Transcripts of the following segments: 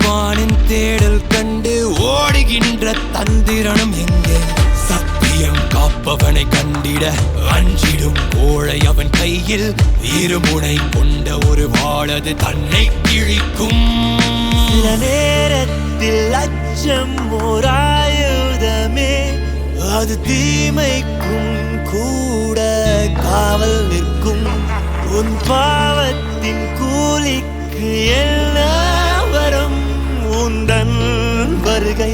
பகவானின் தேடல் கண்டு ஓடுகின்ற தந்திரணம் எங்கே? சத்தியம் காப்பவனை கண்டிட அஞ்சிடும் கோழை அவன் கையில் இருமுனை கொண்ட ஒரு வாளது தன்னை கிழிக்கும். சில நேரத்தில் அச்சம் ஓர் ஆயுதமே, அது தீமைக்கும் கூட காவல் நிற்கும். உன் பாவத்தின் கூலிக்கு என்ன வரும்? உந்தன் வருகை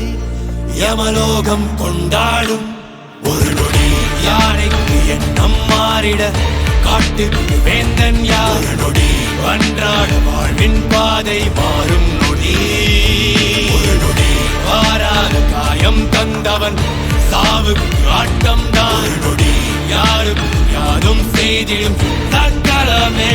யமலோகம் கொண்டாடும். ஒரு நொடி யானைக்கு எண்ணம் மாறிட காட்டுக்கு வேந்தன் யார்? ஒரு நொடி அன்றாட வாழ்வின் பாதை மாறும் நொடி. ஒரு நொடி வாராத காயம் தந்தவன் சாவுக்கு ஆட்டம் தான். ஒரு நொடி யாருக்கும் யாரும் செய்திடும் தற்களமே.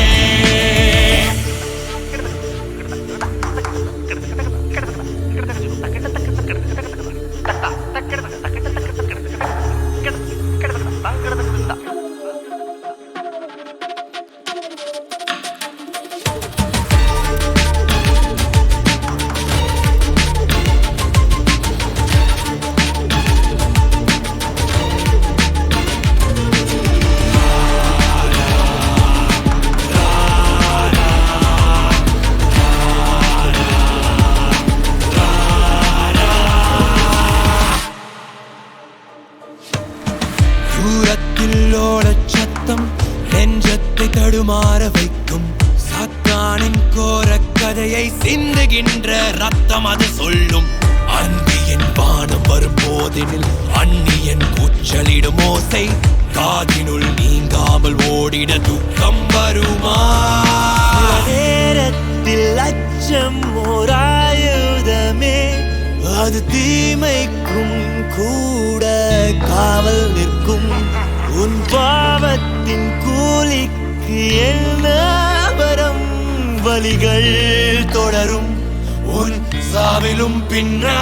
தூரத்தில் ஓடச் சத்தம் நெஞ்சத்தை தடுமாற வைக்கும். சாத்தானின் கோர கதையை சிந்துகின்ற ரத்தம் அது சொல்லும். அன்பியின் வானம் வரும்போதெனில் அந்நியன் கூச்சலிடும் ஓசை காதினுள் நீங்காமல் ஓடிட துக்கம் வருமா? நேரத்தில் அச்சம் ஓர் ஆயுதமே, அது தீமைக்கும் கூட காவல் நிற்கும். உன் பாவத்தின் கூலிக்கு என்ன வரும்? வலிகள் தொடரும். உன் சாவிலும் பின்னா